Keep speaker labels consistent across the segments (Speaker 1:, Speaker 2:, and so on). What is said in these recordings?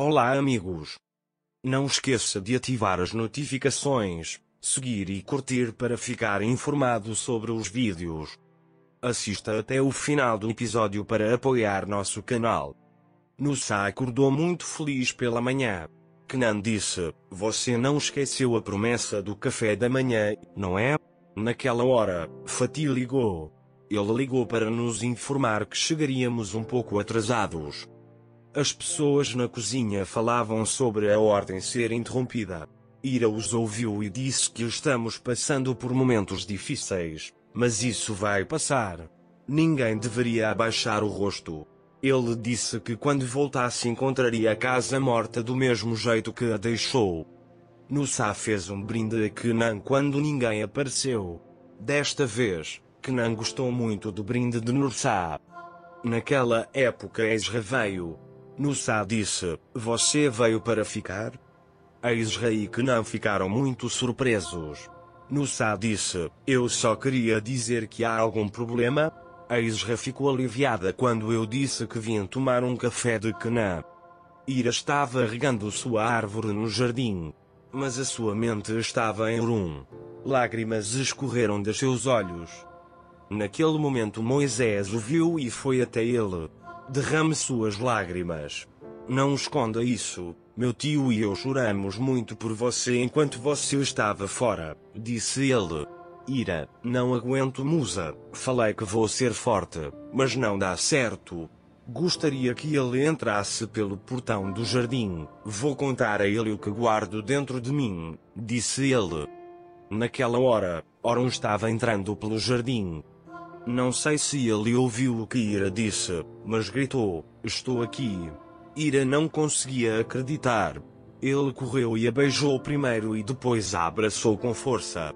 Speaker 1: Olá amigos! Não esqueça de ativar as notificações, seguir e curtir para ficar informado sobre os vídeos. Assista até o final do episódio para apoiar nosso canal. Nusa acordou muito feliz pela manhã. Kenan disse: "Você não esqueceu a promessa do café da manhã, não é?" Naquela hora, Fatih ligou. Ele ligou para nos informar que chegaríamos um pouco atrasados. As pessoas na cozinha falavam sobre a ordem ser interrompida. Ira os ouviu e disse que estamos passando por momentos difíceis, mas isso vai passar. Ninguém deveria abaixar o rosto. Ele disse que quando voltasse encontraria a casa morta do mesmo jeito que a deixou. Nusa fez um brinde a Kenan quando ninguém apareceu. Desta vez, Kenan gostou muito do brinde de Nusa. Naquela época Ezra veio. Nusa disse: "Você veio para ficar?" Ezra e Kenan ficaram muito surpresos. Nusa disse: "Eu só queria dizer que há algum problema?" Ezra ficou aliviada quando eu disse que vim tomar um café de Kenan. Ira estava regando sua árvore no jardim, mas a sua mente estava em Urum. Lágrimas escorreram dos seus olhos. Naquele momento Moisés o viu e foi até ele. "Derrame suas lágrimas. Não esconda isso. Meu tio e eu choramos muito por você enquanto você estava fora", disse ele. "Ira, não aguento Musa. Falei que vou ser forte, mas não dá certo. Gostaria que ele entrasse pelo portão do jardim. Vou contar a ele o que guardo dentro de mim", disse ele. Naquela hora, Orun estava entrando pelo jardim. Não sei se ele ouviu o que Ira disse, mas gritou: "Estou aqui." Ira não conseguia acreditar. Ele correu e a beijou primeiro e depois a abraçou com força.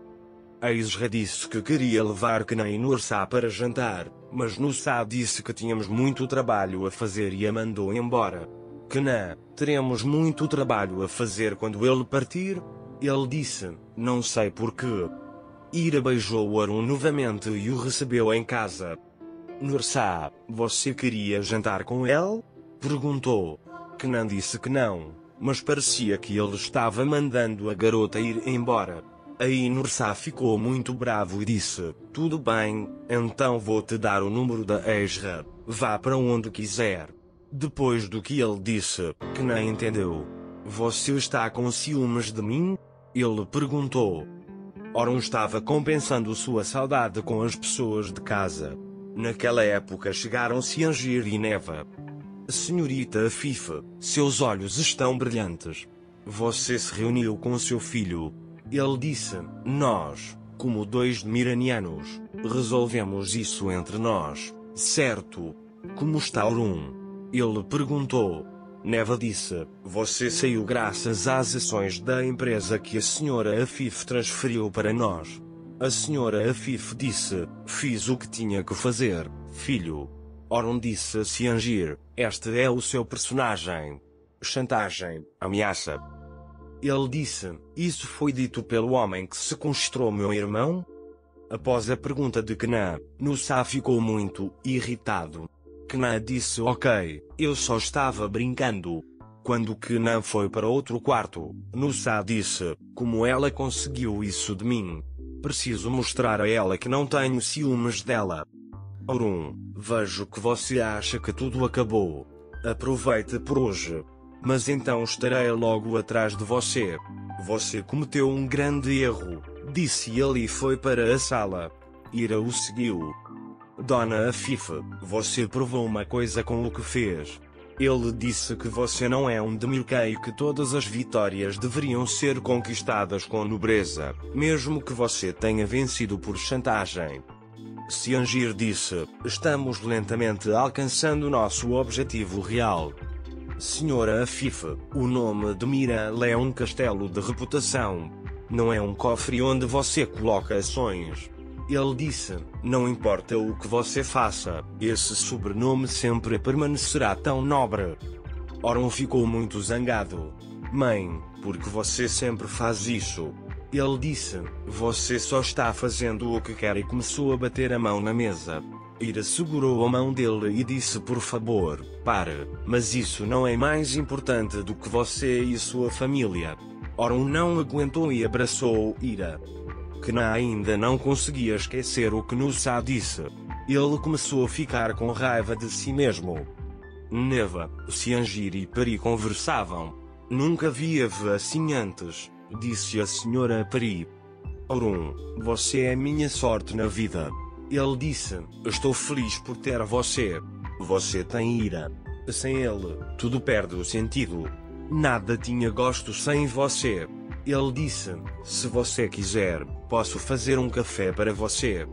Speaker 1: Ezra disse que queria levar Kenan e Nusa para jantar, mas Nusa disse que tínhamos muito trabalho a fazer e a mandou embora. "Kenan, teremos muito trabalho a fazer quando ele partir?" Ele disse: "Não sei porquê." Ira beijou Orun novamente e o recebeu em casa. "Nusa, você queria jantar com ele?" perguntou. Kenan disse que não, mas parecia que ele estava mandando a garota ir embora. Aí Nusa ficou muito bravo e disse: "Tudo bem, então vou-te dar o número da Ezra, vá para onde quiser." Depois do que ele disse, Kenan entendeu. "Você está com ciúmes de mim?" ele perguntou. Orun estava compensando sua saudade com as pessoas de casa. Naquela época chegaram Siangir e Neva. "Senhorita Afif, seus olhos estão brilhantes. Você se reuniu com seu filho?" Ele disse: "Nós, como dois miranianos, resolvemos isso entre nós, certo? Como está Orun?" ele perguntou. Neva disse: "Você saiu graças às ações da empresa que a senhora Afif transferiu para nós." A senhora Afif disse: "Fiz o que tinha que fazer, filho." Orun disse a Siangir: "Este é o seu personagem. Chantagem, ameaça." Ele disse: "Isso foi dito pelo homem que sequestrou meu irmão?" Após a pergunta de Kenan, Nusa ficou muito irritado. Kenan disse: "Ok, eu só estava brincando." Quando Kenan foi para outro quarto, Nusa disse: "Como ela conseguiu isso de mim? Preciso mostrar a ela que não tenho ciúmes dela." "Orun, vejo que você acha que tudo acabou. Aproveite por hoje. Mas então estarei logo atrás de você. Você cometeu um grande erro", disse ele e foi para a sala. Ira o seguiu. "Dona Afif, você provou uma coisa com o que fez. Ele disse que você não é um Demilca e que todas as vitórias deveriam ser conquistadas com nobreza, mesmo que você tenha vencido por chantagem." Siangir disse: "Estamos lentamente alcançando nosso objetivo real. Senhora Afif, o nome de Miral é um castelo de reputação. Não é um cofre onde você coloca ações." Ele disse: "Não importa o que você faça, esse sobrenome sempre permanecerá tão nobre." Orun ficou muito zangado. "Mãe, por que você sempre faz isso?" Ele disse: "Você só está fazendo o que quer", e começou a bater a mão na mesa. Ira segurou a mão dele e disse: por favor, pare, mas isso não é mais importante do que você e sua família. Orun não aguentou e abraçou Ira. Knan ainda não conseguia esquecer o que Nusa disse. Ele começou a ficar com raiva de si mesmo. Neva, Ciangir e Pari conversavam. Nunca vi-a assim antes, disse a senhora Pari. Orun, você é minha sorte na vida. Ele disse: estou feliz por ter você. Você tem Ira. Sem ele, tudo perde o sentido. Nada tinha gosto sem você. Ele disse: se você quiser, posso fazer um café para você.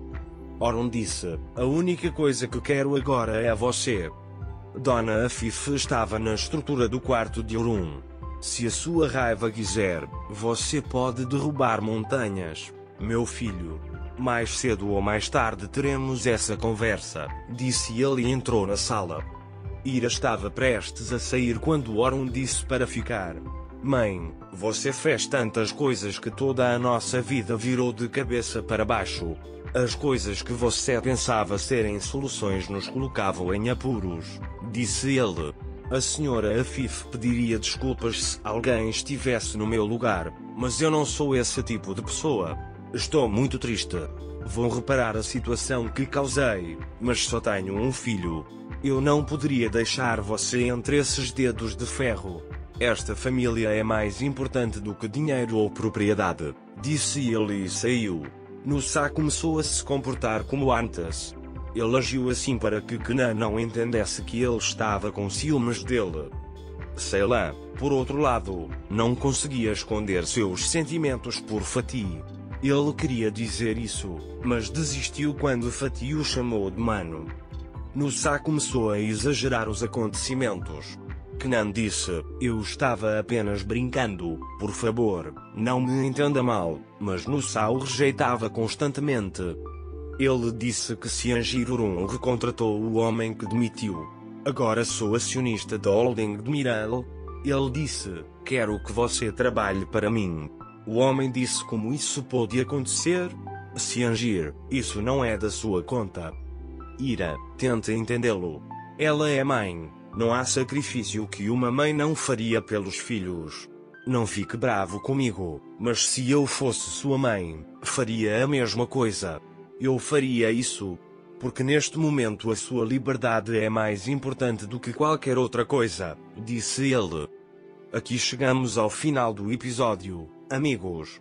Speaker 1: Orun disse: a única coisa que quero agora é você. Dona Afif estava na estrutura do quarto de Orun. Se a sua raiva quiser, você pode derrubar montanhas, meu filho. Mais cedo ou mais tarde teremos essa conversa, disse ele e entrou na sala. Ira estava prestes a sair quando Orun disse para ficar. Mãe, você fez tantas coisas que toda a nossa vida virou de cabeça para baixo. As coisas que você pensava serem soluções nos colocavam em apuros, disse ele. A senhora Afif pediria desculpas se alguém estivesse no meu lugar, mas eu não sou esse tipo de pessoa. Estou muito triste. Vou reparar a situação que causei, mas só tenho um filho. Eu não poderia deixar você entre esses dedos de ferro. Esta família é mais importante do que dinheiro ou propriedade, disse ele e saiu. Nusa começou a se comportar como antes. Ele agiu assim para que Knan não entendesse que ele estava com ciúmes dele. Sei lá, por outro lado, não conseguia esconder seus sentimentos por Fatih. Ele queria dizer isso, mas desistiu quando Fatih o chamou de mano. Nusa começou a exagerar os acontecimentos. Knan disse: eu estava apenas brincando, por favor, não me entenda mal, mas Nusa o rejeitava constantemente. Ele disse que Ciangir Orun recontratou o homem que demitiu. Agora sou acionista da holding de Miral. Ele disse: quero que você trabalhe para mim. O homem disse: como isso pode acontecer? Ciangir, isso não é da sua conta. Ira, tente entendê-lo. Ela é mãe. Não há sacrifício que uma mãe não faria pelos filhos. Não fique bravo comigo, mas se eu fosse sua mãe, faria a mesma coisa. Eu faria isso. Porque neste momento a sua liberdade é mais importante do que qualquer outra coisa, disse ele. Aqui chegamos ao final do episódio, amigos.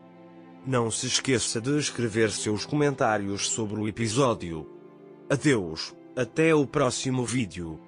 Speaker 1: Não se esqueça de escrever seus comentários sobre o episódio. Adeus, até o próximo vídeo.